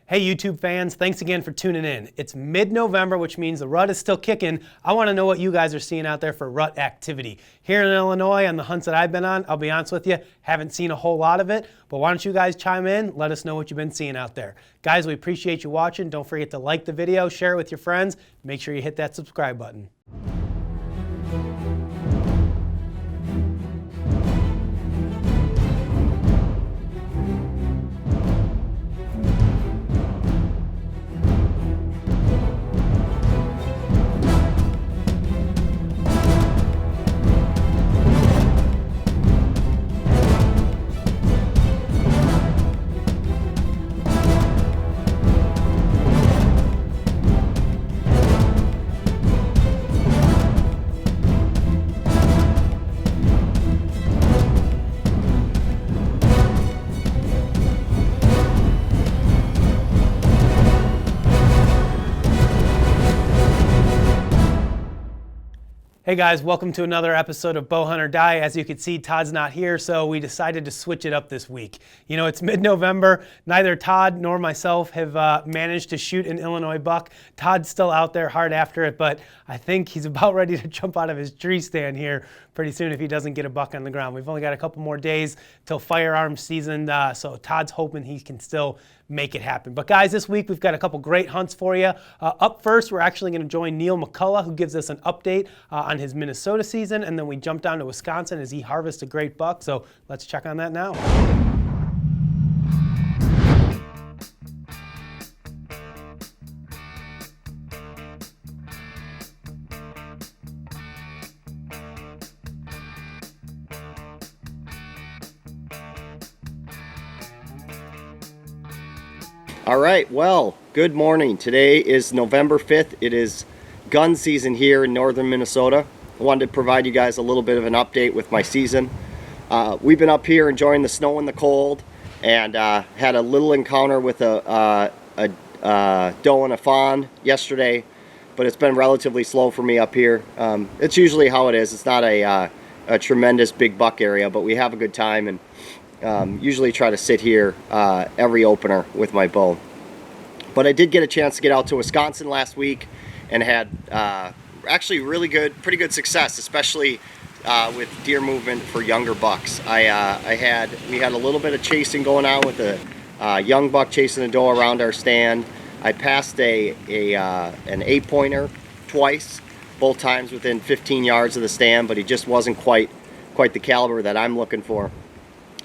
Hey YouTube fans, thanks again for tuning in. It's mid-November, which means the rut is still kicking. I want to know what you guys are seeing out there for rut activity. Here in Illinois, on the hunts that I've been on, I'll be honest with you, haven't seen a whole lot of it, but why don't you guys chime in, let us know what you've been seeing out there. Guys, we appreciate you watching. Don't forget to like the video, share it with your friends, make sure you hit that subscribe button. Hey guys, welcome to another episode of Bow Hunt or Die. As you can see, Todd's not here, so we decided to switch it up this week. You know, it's mid-November. Neither Todd nor myself have managed to shoot an Illinois buck. Todd's still out there hard after it, but I think he's about ready to jump out of his tree stand here pretty soon if he doesn't get a buck on the ground. We've only got a couple more days till firearms season, so Todd's hoping he can still make it happen. But guys, this week we've got a couple great hunts for you. Up first, we're actually going to join Neal McCullough, who gives us an update on his Minnesota season, and then we jump down to Wisconsin as he harvests a great buck. So let's check on that now. All right, well, good morning. Today is November 5th. It is gun season here in northern Minnesota. I wanted to provide you guys a little bit of an update with my season. We've been up here enjoying the snow and the cold, and had a little encounter with a doe and a fawn yesterday, but it's been relatively slow for me up here. It's usually how it is. It's not a tremendous big buck area, but we have a good time, and usually try to sit here every opener with my bow. But I did get a chance to get out to Wisconsin last week and had actually pretty good success, especially with deer movement for younger bucks. We had a little bit of chasing going on with a young buck chasing a doe around our stand. I passed an 8-pointer twice, both times within 15 yards of the stand, but he just wasn't quite the caliber that I'm looking for.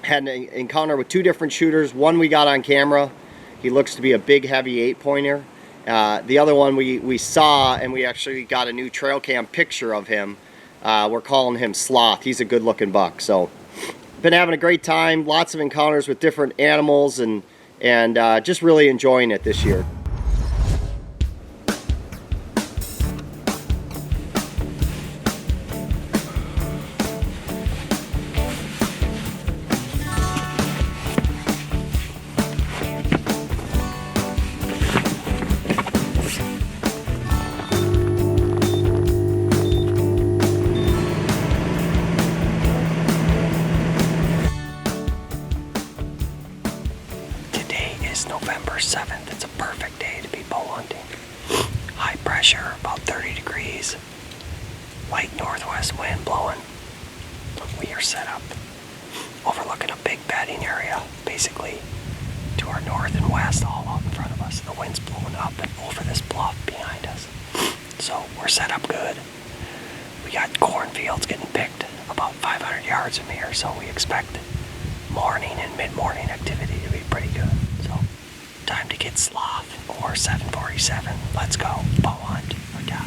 Had an encounter with two different shooters. One we got on camera. He looks to be a big, heavy 8-pointer. The other one we saw, and we actually got a new trail cam picture of him. We're calling him Sloth. He's a good-looking buck. So, been having a great time. Lots of encounters with different animals, and just really enjoying it this year. November 7th. It's a perfect day to be bow hunting. High pressure, about 30 degrees. Light northwest wind blowing. We are set up overlooking a big bedding area, basically to our north and west, all out in front of us. The wind's blowing up and over this bluff behind us. So we're set up good. We got cornfields getting picked about 500 yards from here, so we expect morning and mid-morning activity to be pretty good. Time to get Sloth or 747. Let's go. Bow hunt or die.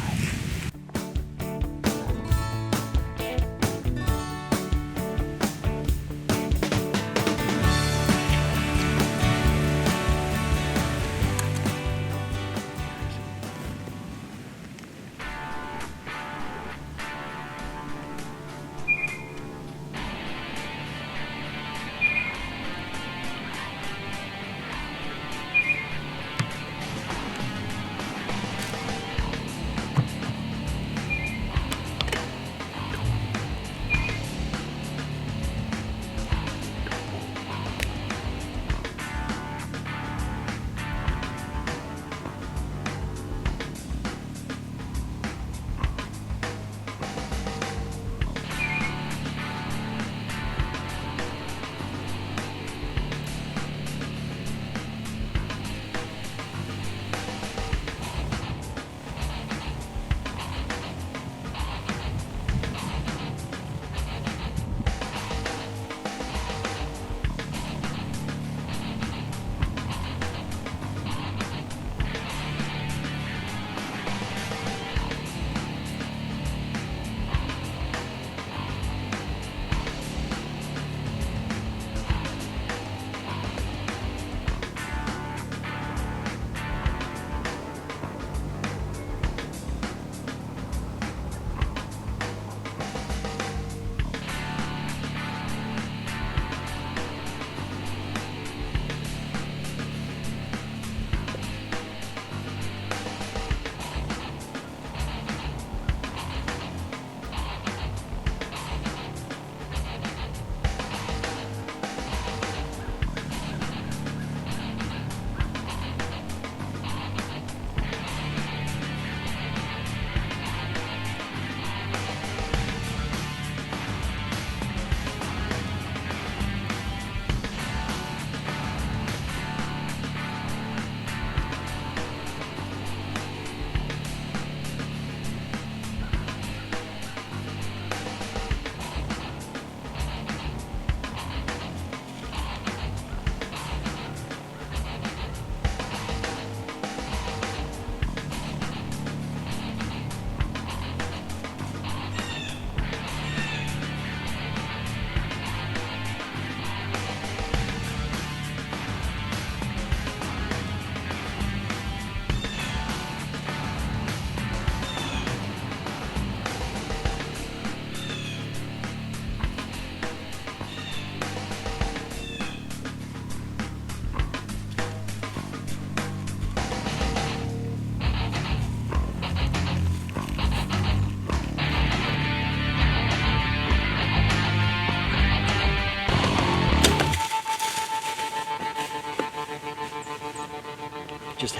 just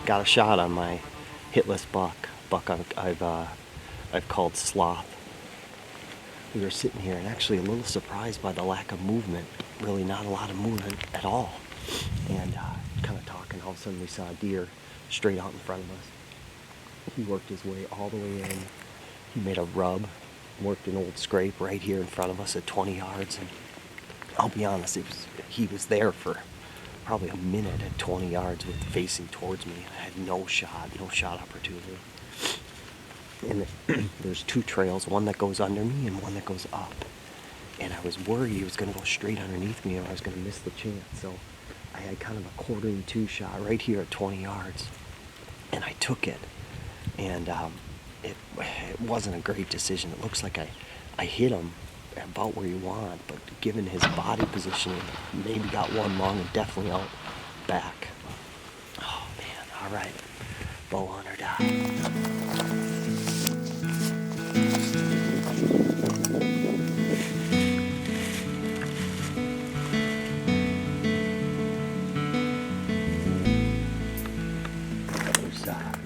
got a shot on my hitless buck I've called Sloth. We were sitting here and actually a little surprised by the lack of movement. Really not a lot of movement at all. And kind of talking, all of a sudden we saw a deer straight out in front of us. He worked his way all the way in. He made a rub, worked an old scrape right here in front of us at 20 yards. And I'll be honest, he was there for probably a minute at 20 yards with facing towards me. I had no shot opportunity. And there's two trails, one that goes under me and one that goes up. And I was worried he was going to go straight underneath me or I was going to miss the chance. So I had kind of a 1/4-2 shot right here at 20 yards. And I took it. And it wasn't a great decision. It looks like I hit him about where you want, but given his body positioning, maybe got one long and definitely out back. Oh man, all right. Bow hunt or die.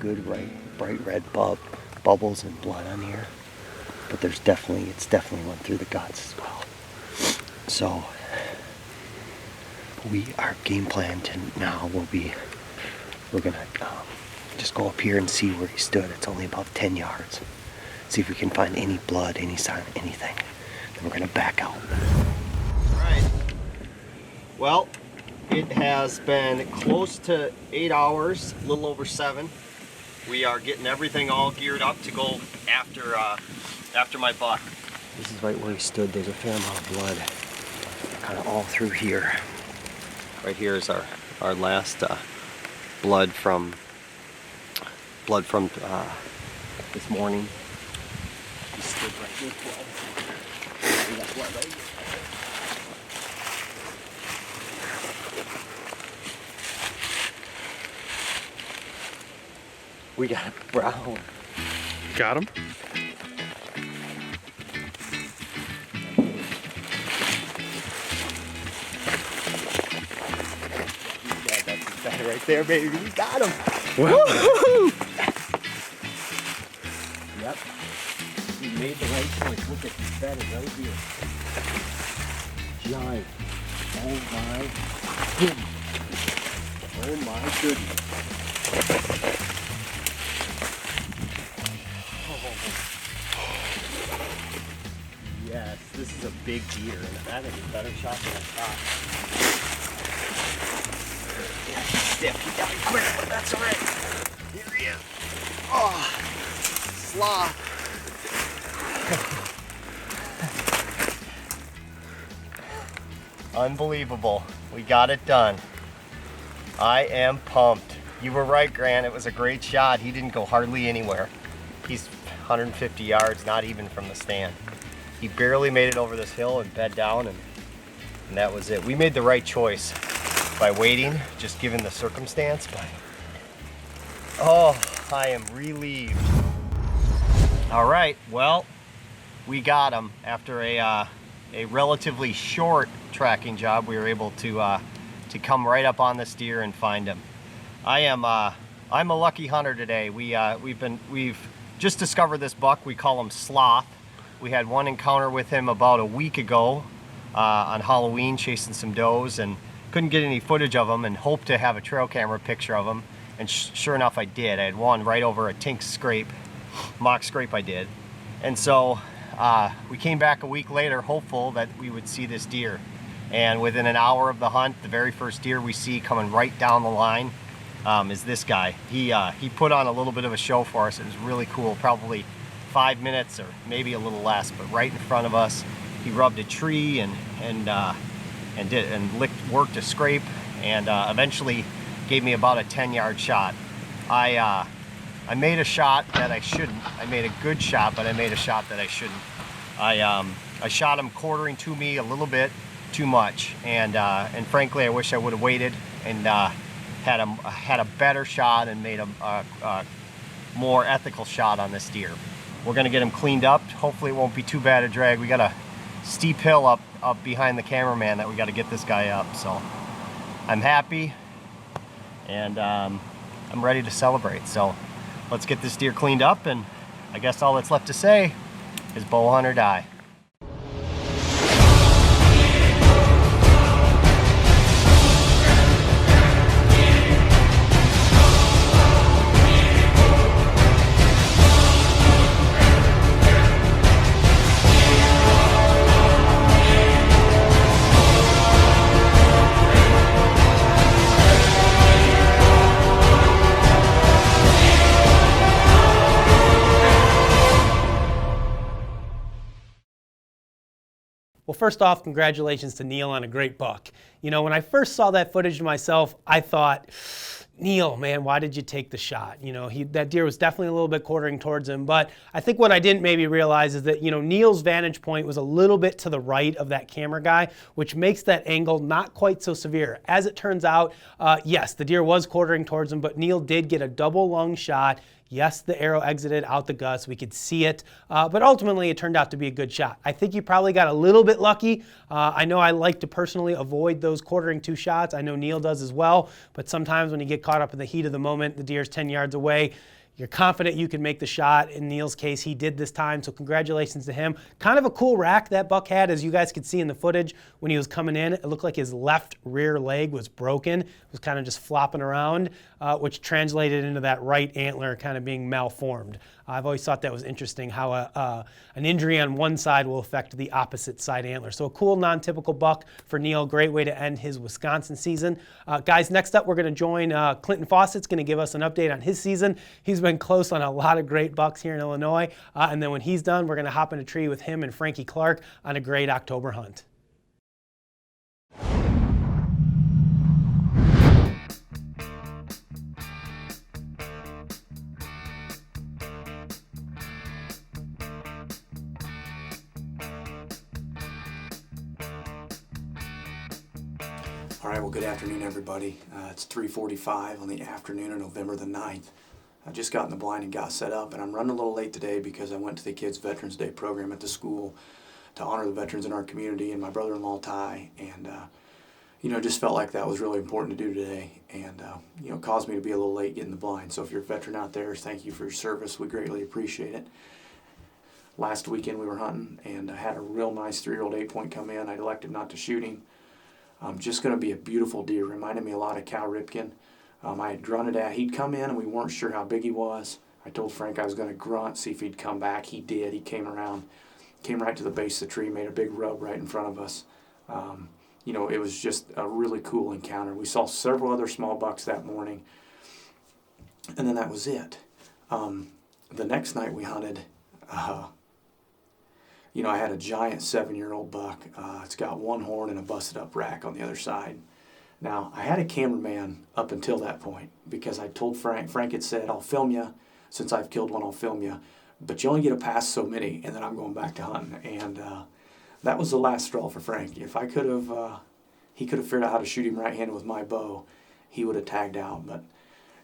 Good bright red bubbles and blood on here, but it's definitely went through the guts as well. So our game plan now will be, we're gonna just go up here and see where he stood. It's only about 10 yards. See if we can find any blood, any sign of anything. Then we're gonna back out. All right. Well, it has been close to 8 hours, a little over 7. We are getting everything all geared up to go after my buck. This is right where he stood. There's a fair amount of blood kind of all through here. Right here is our last blood from this morning. He stood right here. We got blood right here. We got brown. Got him? Yeah, that's his bed right there, baby. We got him. Woo-hoo! Yep. We made the right choice. Look at this bed right here. Giant. Oh my goodness. Oh my goodness. Yes, this is a big deer, and that is a better shot than I thought. Yeah, he's stiff. He got me quick, but that's all right. Here he is. Oh, sloth. Unbelievable. We got it done. I am pumped. You were right, Grant. It was a great shot. He didn't go hardly anywhere. He's 150 yards, not even from the stand. He barely made it over this hill and bed down, and that was it. We made the right choice by waiting, just given the circumstance. But oh, I am relieved. All right, well, we got him after a relatively short tracking job. We were able to come right up on this deer and find him. I'm a lucky hunter today. We've just discovered this buck. We call him Sloth. We had one encounter with him about a week ago on Halloween, chasing some does, and couldn't get any footage of him and hoped to have a trail camera picture of him. And sure enough, I did. I had one right over a tink scrape, mock scrape I did. And so we came back a week later, hopeful that we would see this deer. And within an hour of the hunt, the very first deer we see coming right down the line is this guy. He put on a little bit of a show for us. It was really cool, probably 5 minutes or maybe a little less, but right in front of us, he rubbed a tree and worked a scrape, and eventually gave me about a 10-yard shot. I made a shot that I shouldn't. I made a good shot, but I made a shot that I shouldn't. I shot him quartering to me a little bit too much, and frankly, I wish I would have waited and had a better shot and made a more ethical shot on this deer. We're gonna get him cleaned up. Hopefully it won't be too bad a drag. We got a steep hill up behind the cameraman that we got to get this guy up. So I'm happy. and I'm ready to celebrate. So let's get this deer cleaned up, and I guess all that's left to say is bow hunt or die. Well, first off, congratulations to Neal on a great buck. You know, when I first saw that footage myself, I thought, Neal, man, why did you take the shot? You know, that deer was definitely a little bit quartering towards him, but I think what I didn't maybe realize is that, you know, Neal's vantage point was a little bit to the right of that camera guy, which makes that angle not quite so severe. As it turns out, yes, the deer was quartering towards him, but Neal did get a double lung shot. Yes, the arrow exited out the guts. We could see it, but ultimately it turned out to be a good shot. I think you probably got a little bit lucky. I know I like to personally avoid those quartering two shots. I know Neal does as well, but sometimes when you get caught up in the heat of the moment, the deer's 10 yards away, you're confident you can make the shot. In Neal's case, he did this time, so congratulations to him. Kind of a cool rack that buck had, as you guys could see in the footage when he was coming in. It looked like his left rear leg was broken. It was kind of just flopping around, which translated into that right antler kind of being malformed. I've always thought that was interesting how an injury on one side will affect the opposite side antler. So a cool, non-typical buck for Neal. Great way to end his Wisconsin season. Guys, next up we're going to join Clinton Fawcett's going to give us an update on his season. He's been close on a lot of great bucks here in Illinois. And then when he's done, we're going to hop in a tree with him and Franki Clark on a great October hunt. All right, well, good afternoon, everybody. It's 3:45 on the afternoon of November the 9th. I just got in the blind and got set up, and I'm running a little late today because I went to the kids' Veterans Day program at the school to honor the veterans in our community and my brother-in-law, Ty, and, just felt like that was really important to do today, and, caused me to be a little late getting the blind. So if you're a veteran out there, thank you for your service. We greatly appreciate it. Last weekend we were hunting, and I had a real nice 3-year-old 8-point come in. I elected not to shoot him. Just going to be a beautiful deer. Reminded me a lot of Cal Ripken. I had grunted at. He'd come in and we weren't sure how big he was. I told Frank I was going to grunt, see if he'd come back. He did. He came around, came right to the base of the tree, made a big rub right in front of us. It was just a really cool encounter. We saw several other small bucks that morning, and then that was it. The next night we hunted, I had a giant 7-year-old buck. It's got one horn and a busted up rack on the other side. Now, I had a cameraman up until that point because I told Frank had said, I'll film you. Since I've killed one, I'll film you. But you only get to pass so many, and then I'm going back to hunting. And that was the last straw for Frank. If I could have, he could have figured out how to shoot him right-handed with my bow, he would have tagged out. But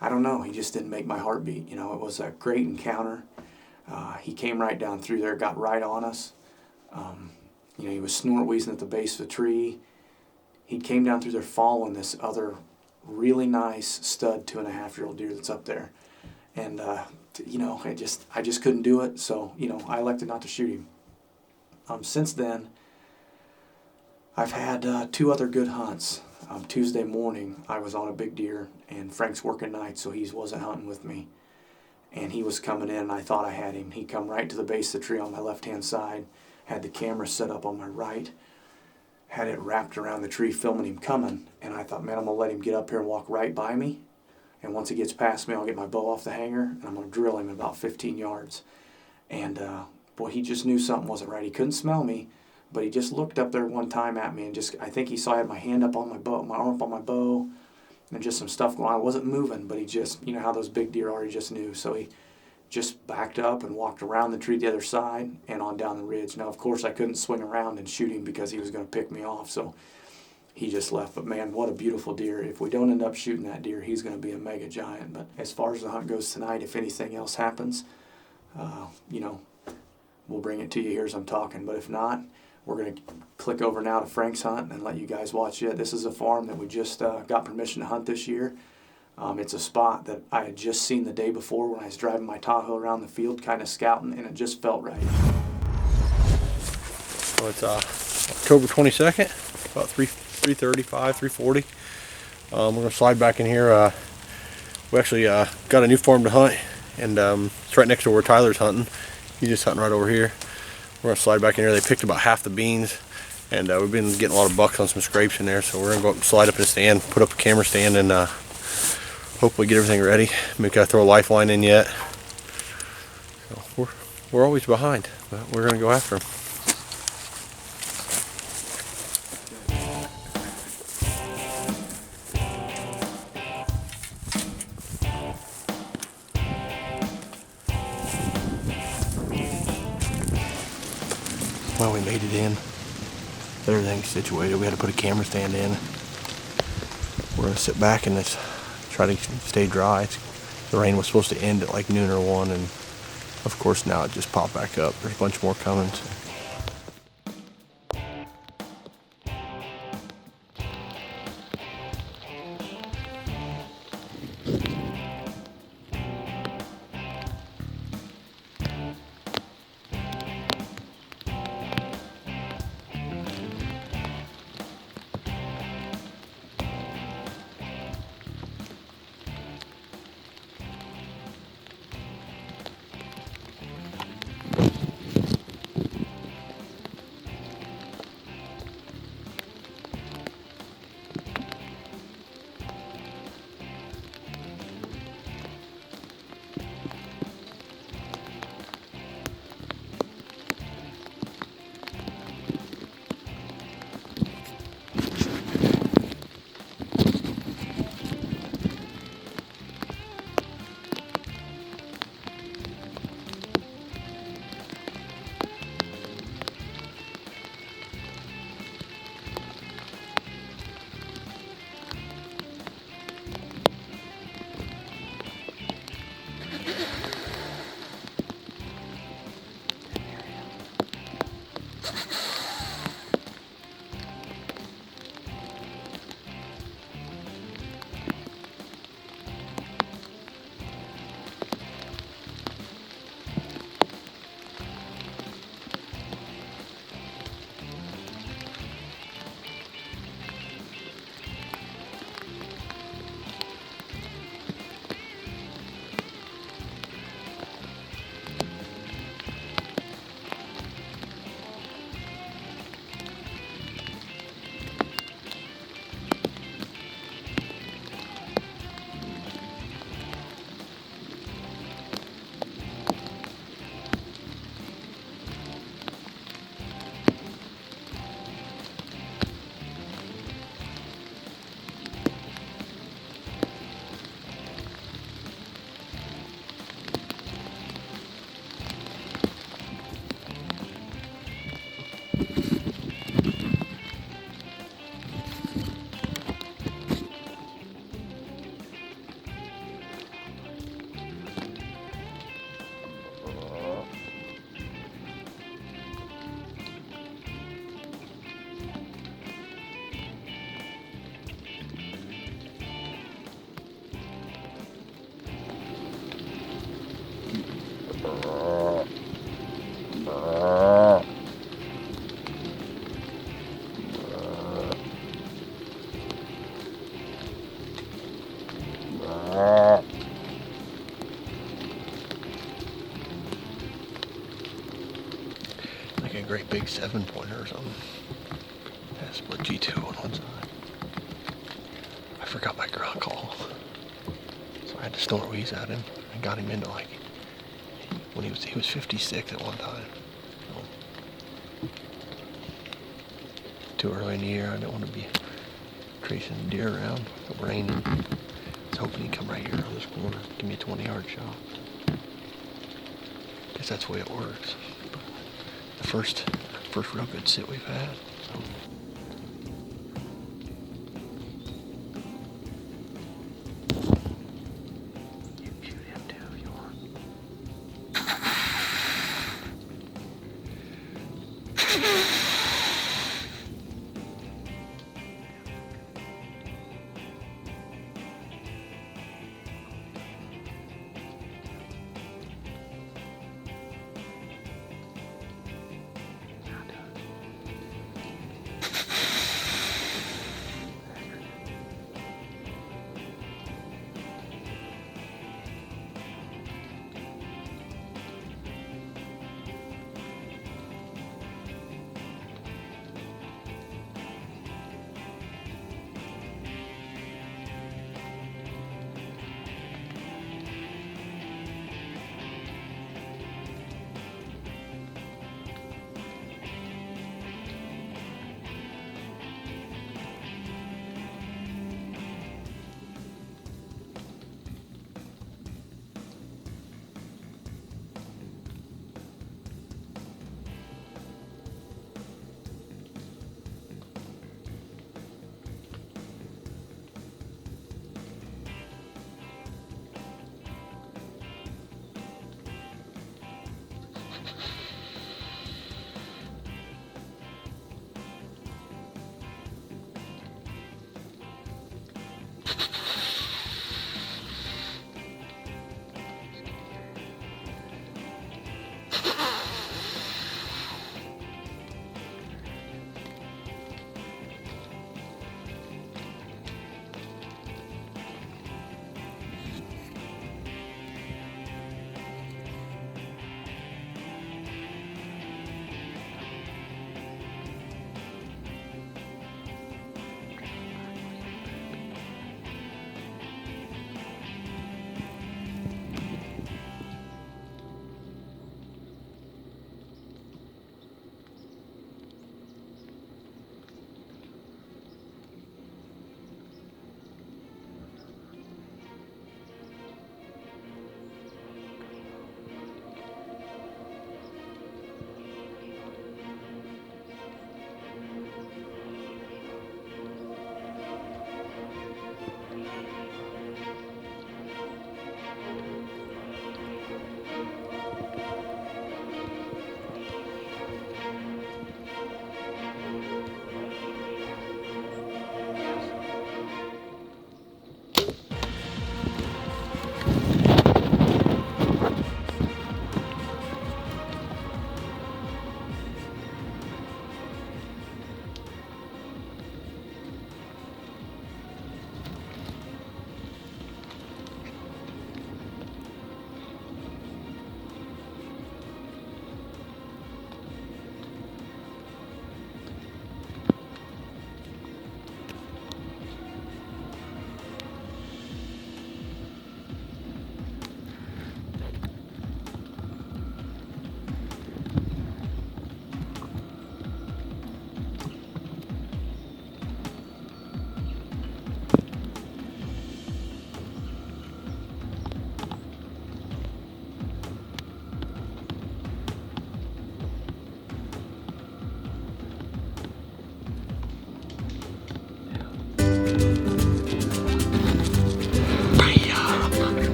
I don't know. He just didn't make my heart beat. It was a great encounter. He came right down through there, got right on us. He was snort-wheezing at the base of the tree. He came down through there following this other really nice stud 2.5-year-old deer that's up there. And, I just couldn't do it. So, I elected not to shoot him. Since then, I've had 2 other good hunts. Tuesday morning, I was on a big deer, and Frank's working night, so he wasn't hunting with me. And he was coming in, and I thought I had him. He come right to the base of the tree on my left-hand side, had the camera set up on my right, had it wrapped around the tree filming him coming, and I thought, man, I'm going to let him get up here and walk right by me, and once he gets past me, I'll get my bow off the hanger, and I'm going to drill him at about 15 yards. And, he just knew something wasn't right. He couldn't smell me, but he just looked up there one time at me, and I think he saw I had my hand up on my bow, my arm up on my bow, and just some stuff going on. I wasn't moving, but he just, how those big deer are, he just knew. So he just backed up and walked around the tree the other side and on down the ridge. Now, of course, I couldn't swing around and shoot him because he was going to pick me off, so he just left. But, man, what a beautiful deer. If we don't end up shooting that deer, he's going to be a mega giant. But as far as the hunt goes tonight, if anything else happens, we'll bring it to you here as I'm talking. But if not, we're going to click over now to Frank's hunt and let you guys watch it. This is a farm that we just got permission to hunt this year. It's a spot that I had just seen the day before when I was driving my Tahoe around the field, kind of scouting, and it just felt right. So it's October 22nd, about 3:35, 3:40. We're gonna slide back in here. We actually got a new farm to hunt, and it's right next to where Tyler's hunting. He's just hunting right over here. We're gonna slide back in here. They picked about half the beans, and we've been getting a lot of bucks on some scrapes in there. So we're gonna go up and slide up in the stand, put up a camera stand, and hopefully get everything ready. Maybe gotta throw a lifeline in yet. So we're always behind, but we're gonna go after them. Well, we made it in. Everything's situated. We had to put a camera stand in. We're gonna sit back and just try to stay dry. The rain was supposed to end at like noon or 1, and of course now it just popped back up. There's a bunch more coming. So. Like a great big 7-pointer or something. Yeah, split G2 on one side. I forgot my ground call, so I had to snort wheeze at him. I got him into like when he was 56 at one time. So, too early in the year. I didn't want to be tracing deer around the rain. I was hoping he'd come right here on this corner, give me a 20-yard shot. Guess that's the way it works. The first real good sit we've had. So. You can shoot him too if you want.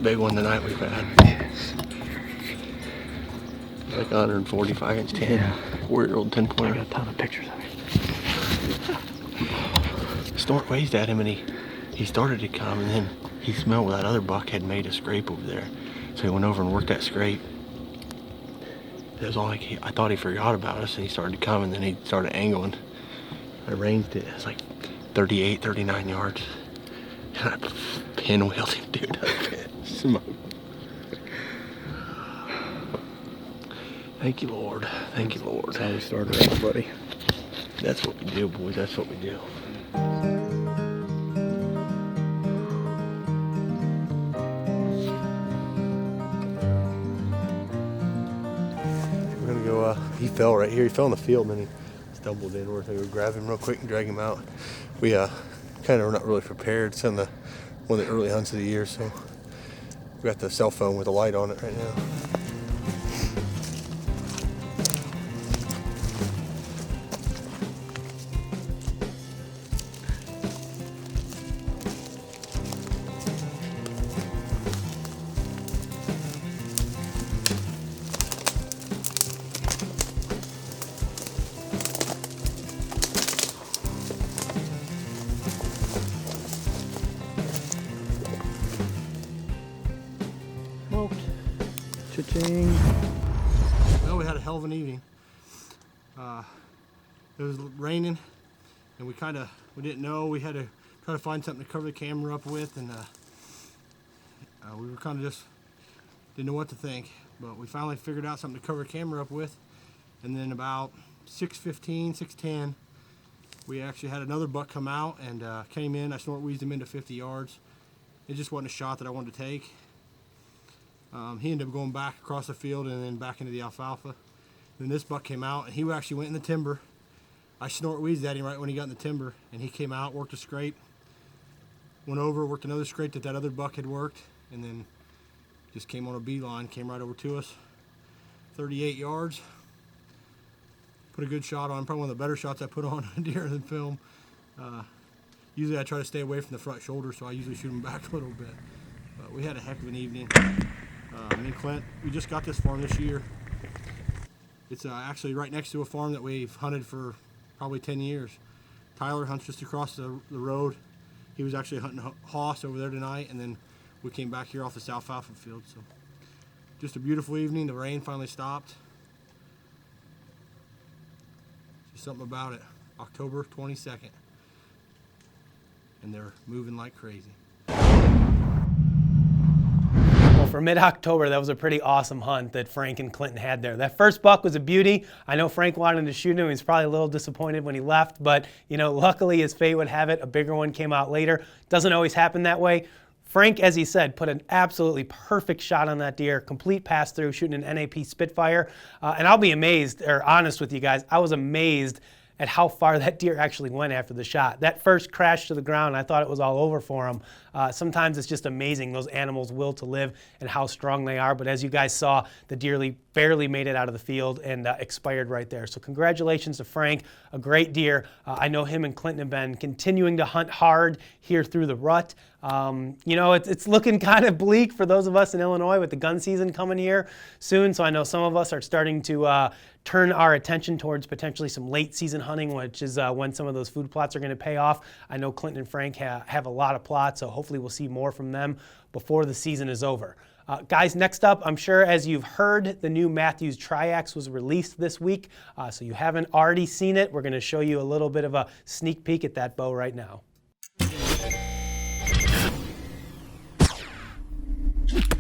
big one tonight we've had. Like 145-inch 10, 4-year-old 10-pointer. I got a ton of pictures of it. Snort waved at him and he started to come, and then he smelled where that other buck had made a scrape over there. So he went over and worked that scrape. It was all like I thought he forgot about us, and he started to come, and then he started angling. I ranged it. It was like 38, 39 yards. And I pinwheeled him, dude. Smoke. Thank you, Lord. Thank you, Lord. That's how we started out, buddy. That's what we do, boys. That's what we do. We're gonna go, he fell right here. He fell in the field, and then he stumbled in. We're gonna go grab him real quick and drag him out. We kind of not really prepared. It's on one of the early hunts of the year, so we got the cell phone with a light on it right now. Cha-ching. Well, we had a hell of an evening. It was raining, and we didn't know. We had to try to find something to cover the camera up with, and we were kind of just didn't know what to think. But we finally figured out something to cover the camera up with, and then about 6:15, 6:10, we actually had another buck come out and came in. I snort wheezed him into 50 yards. It just wasn't a shot that I wanted to take. He ended up going back across the field and then back into the alfalfa. Then this buck came out, and he actually went in the timber. I snort wheezed at him right when he got in the timber, and he came out, worked a scrape, went over, worked another scrape that other buck had worked, and then just came on a beeline, came right over to us. 38 yards. Put a good shot on, probably one of the better shots I put on a deer than film. Usually I try to stay away from the front shoulder, so I usually shoot him back a little bit. But we had a heck of an evening. Me and Clint, we just got this farm this year. It's actually right next to a farm that we've hunted for probably 10 years. Tyler hunts just across the road. He was actually hunting hoss over there tonight, and then we came back here off this alfalfa field. So just a beautiful evening. The rain finally stopped. Just something about it. October 22nd. And they're moving like crazy. For mid-October, that was a pretty awesome hunt that Frank and Clinton had there. That first buck was a beauty. I know Frank wanted to shoot him. He was probably a little disappointed when he left, but luckily as fate would have it, a bigger one came out later. Doesn't always happen that way. Frank, as he said, put an absolutely perfect shot on that deer, complete pass-through, shooting an NAP Spitfire. And I'll be honest with you guys, I was amazed at how far that deer actually went after the shot. That first crash to the ground, I thought it was all over for him. Sometimes it's just amazing, those animals' will to live and how strong they are. But as you guys saw, the deer barely made it out of the field and expired right there. So congratulations to Frank, a great deer. I know him and Clinton have been continuing to hunt hard here through the rut. It's looking kind of bleak for those of us in Illinois with the gun season coming here soon. So I know some of us are starting to turn our attention towards potentially some late season hunting, which is when some of those food plots are going to pay off. I know Clinton and Frank have a lot of plots, so hopefully we'll see more from them before the season is over. Guys, next up, I'm sure as you've heard, the new Mathews Triax was released this week. So you haven't already seen it. We're going to show you a little bit of a sneak peek at that bow right now.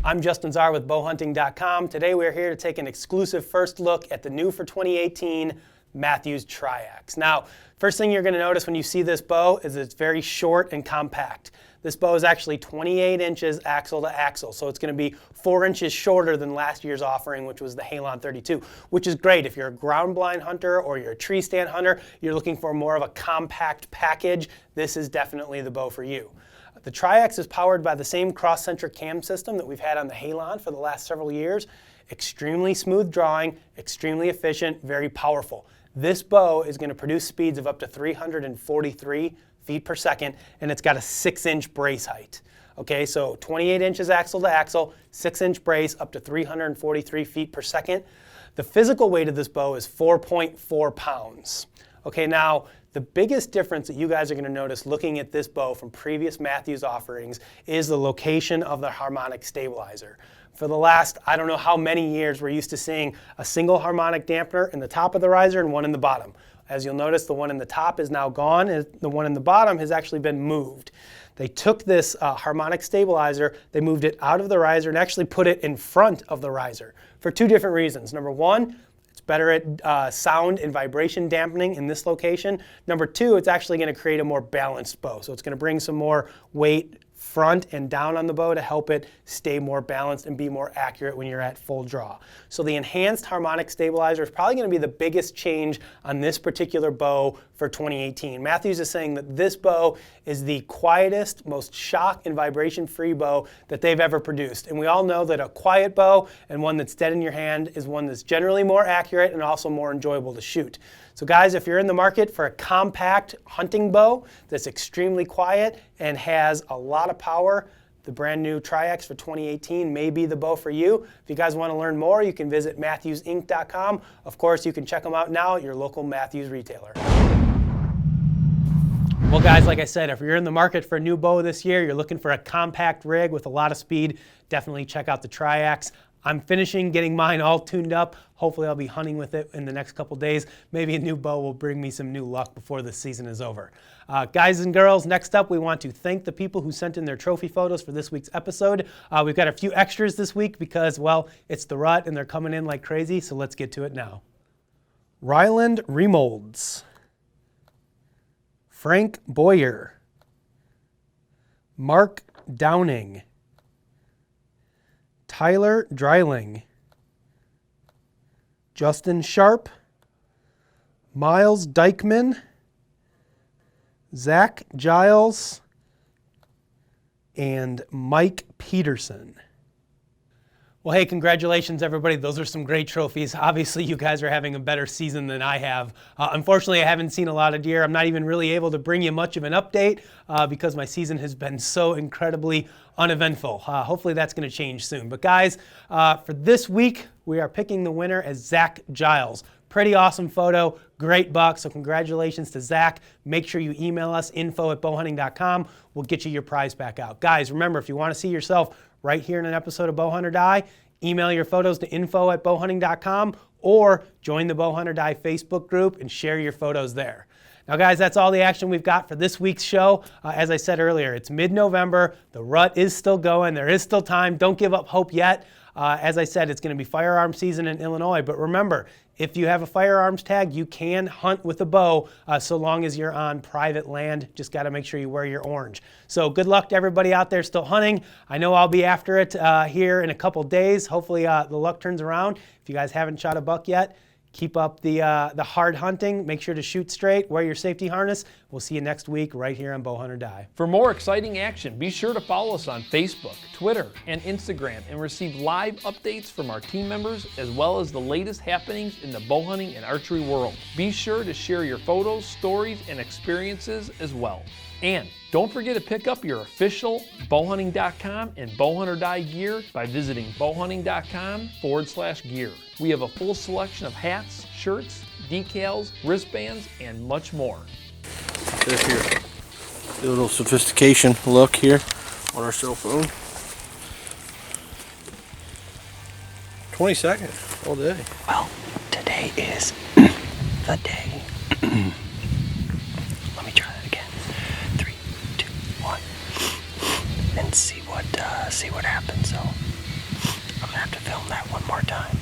I'm Justin Czar with bowhunting.com. Today we're here to take an exclusive first look at the new for 2018 Mathews Triax. Now, first thing you're going to notice when you see this bow is it's very short and compact. This bow is actually 28 inches axle to axle, so it's going to be 4 inches shorter than last year's offering, which was the Halon 32, which is great if you're a ground blind hunter or you're a tree stand hunter, you're looking for more of a compact package. This is definitely the bow for you. The Triax is powered by the same cross-centric cam system that we've had on the Halon for the last several years. Extremely smooth drawing, extremely efficient, very powerful. This bow is going to produce speeds of up to 343 feet per second, and it's got a 6-inch brace height. Okay, so 28 inches axle to axle, 6-inch brace, up to 343 feet per second. The physical weight of this bow is 4.4 pounds. Okay, now the biggest difference that you guys are going to notice looking at this bow from previous Mathews offerings is the location of the harmonic stabilizer. For the last, I don't know how many years, we're used to seeing a single harmonic dampener in the top of the riser and one in the bottom. As you'll notice, the one in the top is now gone, and the one in the bottom has actually been moved. They took this harmonic stabilizer, they moved it out of the riser and actually put it in front of the riser for two different reasons. Number one, it's better at sound and vibration dampening in this location. Number two, it's actually going to create a more balanced bow. So it's going to bring some more weight front and down on the bow to help it stay more balanced and be more accurate when you're at full draw. So the enhanced harmonic stabilizer is probably going to be the biggest change on this particular bow for 2018. Mathews is saying that this bow is the quietest, most shock and vibration free bow that they've ever produced. And we all know that a quiet bow and one that's dead in your hand is one that's generally more accurate and also more enjoyable to shoot. So guys, if you're in the market for a compact hunting bow that's extremely quiet and has a lot of power, the brand new Tri-X for 2018 may be the bow for you. If you guys want to learn more, you can visit MathewsInc.com. Of course, you can check them out now at your local Mathews retailer. Well guys, like I said, if you're in the market for a new bow this year, you're looking for a compact rig with a lot of speed, definitely check out the Tri-X. I'm finishing getting mine all tuned up. Hopefully I'll be hunting with it in the next couple days. Maybe a new bow will bring me some new luck before the season is over. Guys and girls, next up we want to thank the people who sent in their trophy photos for this week's episode. We've got a few extras this week because, well, it's the rut and they're coming in like crazy, so let's get to it now. Ryland Remolds, Frank Boyer, Mark Downing, Tyler Dreiling, Justin Sharp, Miles Dykman, Zach Giles, and Mike Peterson. Well, hey, congratulations, everybody. Those are some great trophies. Obviously, you guys are having a better season than I have. Unfortunately, I haven't seen a lot of deer. I'm not even really able to bring you much of an update because my season has been so incredibly uneventful. Hopefully, that's going to change soon. But guys, for this week, we are picking the winner as Zach Giles. Pretty awesome photo, great buck, so congratulations to Zach. Make sure you email us, info@bowhunting.com. We'll get you your prize back out. Guys, remember, if you want to see yourself right here in an episode of Bowhunt or Die, email your photos to info@bowhunting.com or join the Bowhunt or Die Facebook group and share your photos there. Now guys, that's all the action we've got for this week's show. As I said earlier, it's mid-November. The rut is still going. There is still time. Don't give up hope yet. As I said, it's going to be firearm season in Illinois, but remember, if you have a firearms tag, you can hunt with a bow so long as you're on private land. Just got to make sure you wear your orange. So good luck to everybody out there still hunting. I know I'll be after it here in a couple days. Hopefully the luck turns around. If you guys haven't shot a buck yet, keep up the hard hunting. Make sure to shoot straight, wear your safety harness. We'll see you next week right here on Bowhunt or Die. For more exciting action, be sure to follow us on Facebook, Twitter, and Instagram and receive live updates from our team members as well as the latest happenings in the bow hunting and archery world. Be sure to share your photos, stories, and experiences as well. And don't forget to pick up your official bowhunting.com and Bowhunt or Die gear by visiting bowhunting.com/gear. We have a full selection of hats, shirts, decals, wristbands, and much more. There's here. A little sophistication look here on our cell phone. 22nd all day. Well, today is the day. Let me try that again. 3, 2, 1, and see what happens. So I'm gonna have to film that one more time.